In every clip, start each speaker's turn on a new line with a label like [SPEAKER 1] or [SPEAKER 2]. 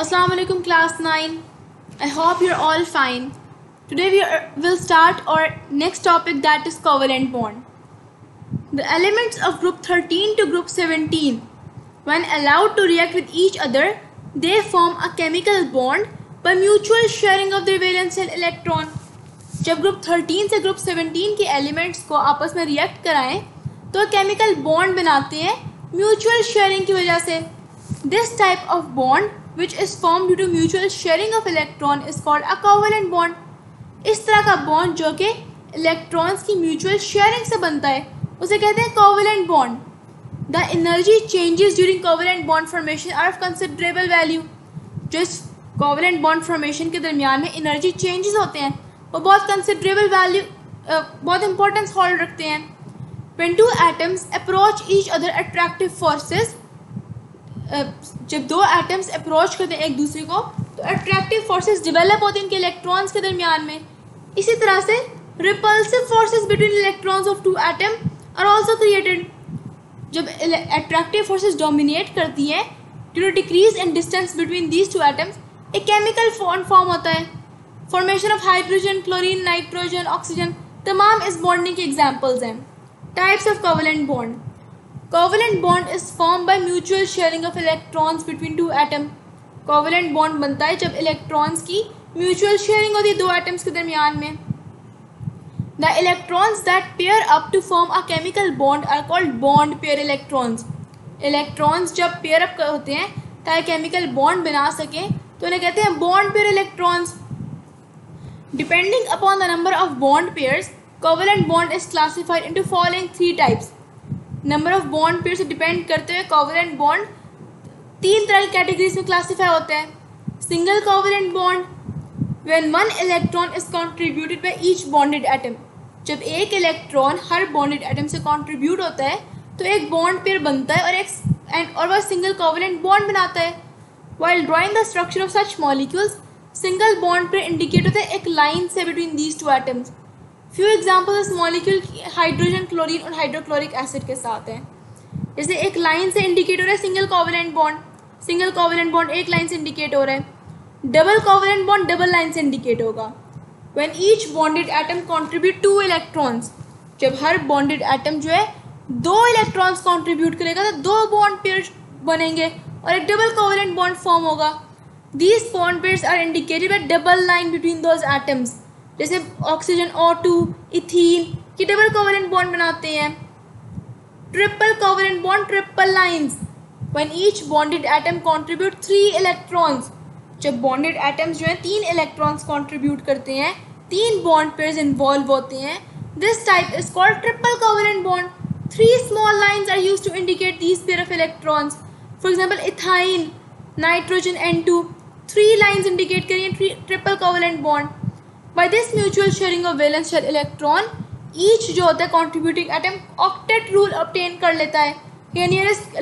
[SPEAKER 1] Assalamualaikum class 9. I hope you're all fine. Today will start our next topic, that is covalent bond. The elements of group 13 to group 17, when allowed to react with each other, they form a chemical bond by mutual sharing of their valence shell electron. जब group 13 से group 17 के elements को आपस में react कराएं तो chemical bond बनाते हैं म्यूचुअल शेयरिंग की वजह से. This type of bond which is formed due to mutual sharing of electron is called a covalent bond. इस तरह का बॉन्ड जो कि इलेक्ट्रॉन्स की म्यूचुअल शेयरिंग से बनता है उसे कहते हैं covalent bond. The energy changes during covalent bond formation are of considerable value. जो इस covalent bond formation के दरमियान में एनर्जी चेंजेस होते हैं वो बहुत कंसिडरेबल वैल्यू बहुत इंपॉर्टेंस होल्ड रखते हैं. When two atoms approach each other attractive forces, जब दो एटम्स अप्रोच करते हैं एक दूसरे को तो अट्रैक्टिव फोर्सेस डेवलप होते हैं उनके इलेक्ट्रॉन्स के दरमियान में. इसी तरह से repulsive forces between electrons of two atom are also created. जब अट्रैक्टिव फोर्सेस डोमिनेट करती हैं due to decrease in distance between these two atoms एक केमिकल फॉर्म होता है. Formation of hydrogen, chlorine, nitrogen, oxygen तमाम इस बॉन्डिंग के examples हैं. Types of covalent bond. Covalent bond is formed by mutual sharing of electrons between two atoms. Covalent bond बनता है जब electrons की mutual sharing होती है दो atoms के दरमियान में. The electrons that pair up to form a chemical bond are called bond pair electrons. Electrons जब pair up होते हैं ताकि chemical bond बना सकें तो उन्हें कहते हैं bond pair electrons. Depending upon the number of bond pairs, covalent bond is classified into following three types. Number of bond pair से डिपेंड करते हुए कोवेलेंट बॉन्ड तीन तरह की कैटेगरीज में क्लासीफाई होते हैं. Single covalent bond, when one electron is contributed by each bonded atom. जब एक इलेक्ट्रॉन हर बॉन्डेड एटम से कंट्रीब्यूट होता है तो एक बॉन्ड पेयर बनता है और वह सिंगल कोवेलेंट बॉन्ड बनाता है. While drawing the structure of such molecules, single bond pair indicate होता है एक लाइन से between these two atoms. Few examples इस मॉलिक्यूल हाइड्रोजन, क्लोरीन और हाइड्रोक्लोरिक एसिड के साथ हैं. जैसे एक लाइन से इंडिकेट हो रहा है single covalent bond. Single covalent bond एक लाइन से इंडिकेट हो रहा है. Double covalent bond double line से इंडिकेट होगा. When each bonded atom contribute two electrons, जब हर बॉन्डेड एटम जो है दो इलेक्ट्रॉन्स कंट्रीब्यूट करेगा तो दो बॉन्ड पेयर बनेंगे और एक डबल कोवेलेंट बॉन्ड फॉर्म होगा. These bond pairs are indicated by double line between those atoms. जैसे ऑक्सीजन, O2, इथीन की डबल कोवेलेंट बॉन्ड बनाते हैं. Triple covalent bond triple lines. When each bonded atom contribute 3 electrons, जब bonded atoms जो हैं 3 electrons contribute करते हैं, 3 bond pairs involve होते हैं, this type is called triple covalent bond. 3 small lines are used to indicate these pair of electrons. For example ethyne, nitrogen, N2, 3 lines indicate करेंगे triple covalent bond. By this mutual sharing of valence shell electron, each जो होता है contributing atom octet rule obtain कर लेता है या nearest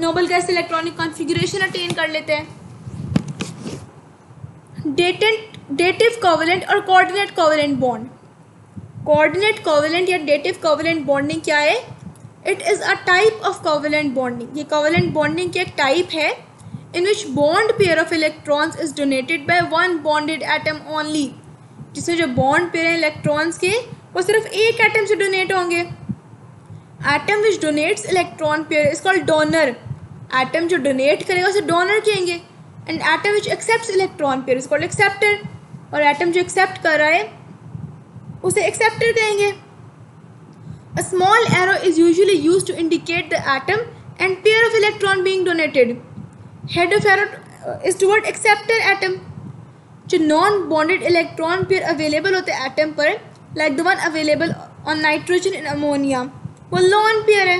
[SPEAKER 1] noble gas electronic configuration attain कर लेते हैं. Dative covalent और coordinate covalent bond. Coordinate covalent या dative covalent bonding क्या है? It is a type of covalent bonding. ये covalent bonding की एक type है in which bond pair of electrons is donated by one bonded atom only. जिसमें जो bond pair हैं इलेक्ट्रॉन्स के वो सिर्फ एक एटम से डोनेट होंगे. Atom which donates electron pair is called donor. Atom जो डोनेट करेगा उसे डोनर कहेंगे. And atom which accepts electron pair is called acceptor. और एटम जो एक्सेप्ट कर रहा है उसे एक्सेप्टर कहेंगे. A small arrow is usually used to indicate the atom and pair of electron being donated. Head of arrow is toward acceptor atom. जो non bonded electron pair available होते हैं atom पर, like the one available on nitrogen in ammonia, वो lone pair है.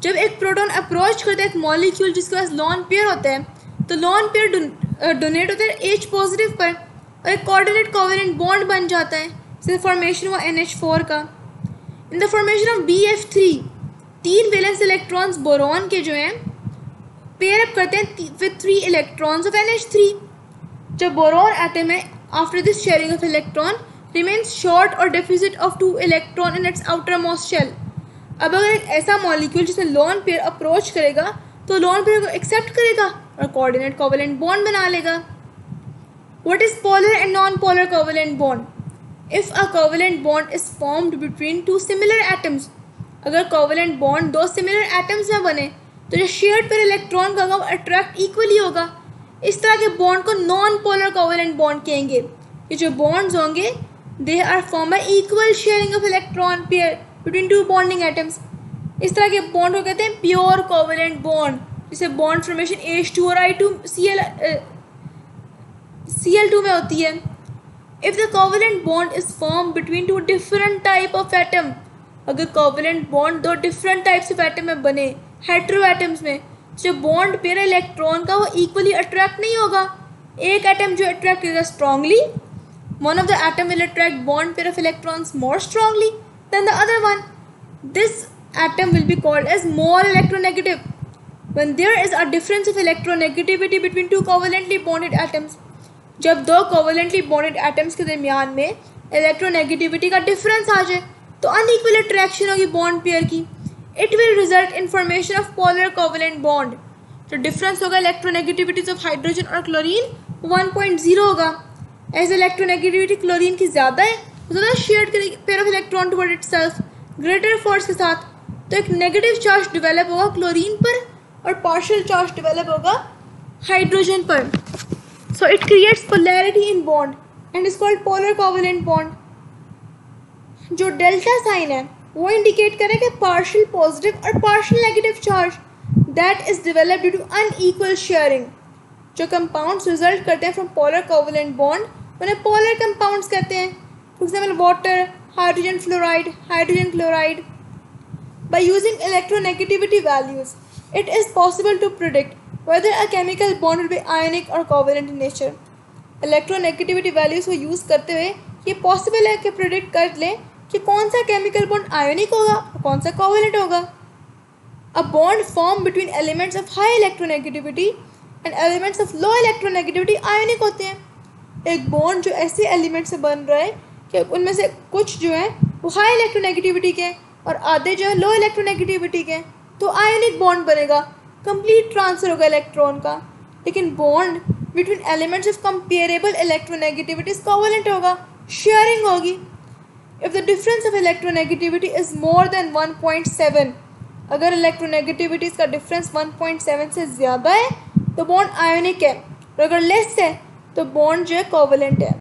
[SPEAKER 1] जब एक proton approach करता है एक मॉलिक्यूल जिसके पास लॉन पेयर होता है तो लॉन पेयर डोनेट होता है H पॉजिटिव पर और एक कोऑर्डिनेट कोवेलेंट बॉन्ड बन जाता है. जैसे फॉर्मेशन हुआ NH4 का. In the formation of BF3, 3 valence electrons boron के जो हैं पेयर अप करते हैं विद 3 इलेक्ट्रॉन्स ऑफ NH3. जब बोरॉन एटम है after this sharing of electron remains short और deficit of 2 electron in its outermost shell. अब अगर एक ऐसा मॉलिक्यूल जिसमें लॉन पेयर अप्रोच करेगा तो लॉन पेयर को एक्सेप्ट करेगा और कोऑर्डिनेट कोवेलेंट बॉन्ड बना लेगा। What is polar and non-polar covalent bond? If a covalent bond is formed between two similar atoms, अगर covalent bond दो similar atoms में बने तो जो shared pair electron का वो attract equally होगा। इस तरह के bond को non-polar covalent bond कहेंगे। ये जो bonds होंगे they are formed by equal sharing of electron pair between two bonding atoms। इस तरह के bond को कहते हैं pure covalent bond, जिसे bond formation H2 और Cl2 में होती है। If the covalent bond is formed between two different type of atom, अगर covalent bond दो different types of atom में बने hetero atoms में, जो bond pair electron का वो equally attract नहीं होगा। एक atom जो attract करेगा strongly, one of the atom will attract bond pair of electrons more strongly than the other one. This atom will be called as more electronegative when there is a difference of electronegativity between two covalently bonded atoms। जब दो covalently bonded atoms के दरमियान में electronegativity का difference आ जाए तो unequal attraction होगी bond pair की। It will result in formation of polar covalent bond. जो डिफरेंस होगा इलेक्ट्रोनेगेटिविटीज ऑफ हाइड्रोजन और क्लोरीन 1.0 होगा। एज इलेक्ट्रोनेगेटिविटी क्लोरीन की ज़्यादा है तो ज़्यादा शेयर करेगी pair of electron toward itself greater force के साथ, तो एक नेगेटिव चार्ज डेवलप होगा क्लोरीन पर और पार्शियल चार्ज डेवलप होगा हाइड्रोजन पर। So it creates polarity in bond and is called polar covalent bond। जो डेल्टा साइन है वो इंडिकेट करेगा पार्शियल पॉजिटिव और partial negative charge that is developed due to unequal sharing. जो compounds result करते हैं फ्रॉम पोलर कोवेलेंट बॉन्ड उन्हें polar compounds कहते हैं। For example water, hydrogen fluoride, hydrogen chloride. By using electronegativity values it is possible to predict whether a chemical bond will be ionic or covalent in nature। Electronegativity values को use करते हुए ये possible है कि predict कर लें कि कौन सा केमिकल बॉन्ड आयोनिक होगा और कौन सा कोवेलेंट होगा। A bond form between elements of high electronegativity and elements of low electronegativity ionic होते हैं। एक बॉन्ड जो ऐसे एलिमेंट से बन रहा है कि उनमें से कुछ जो है वो हाई इलेक्ट्रोनेगेटिविटी के और आधे जो है लो इलेक्ट्रोनेगेटिविटी के, तो आयोनिक बॉन्ड बनेगा, कंप्लीट ट्रांसफर होगा इलेक्ट्रॉन का। लेकिन bond between elements of comparable electronegativities covalent होगा, शेयरिंग होगी। If the difference of electronegativity is more than 1.7, अगर इलेक्ट्रोनेगेटिविटीज का डिफरेंस 1.7 से ज़्यादा है तो बॉन्ड आयोनिक है, और अगर लेस है तो बॉन्ड जो है कोवेलेंट है।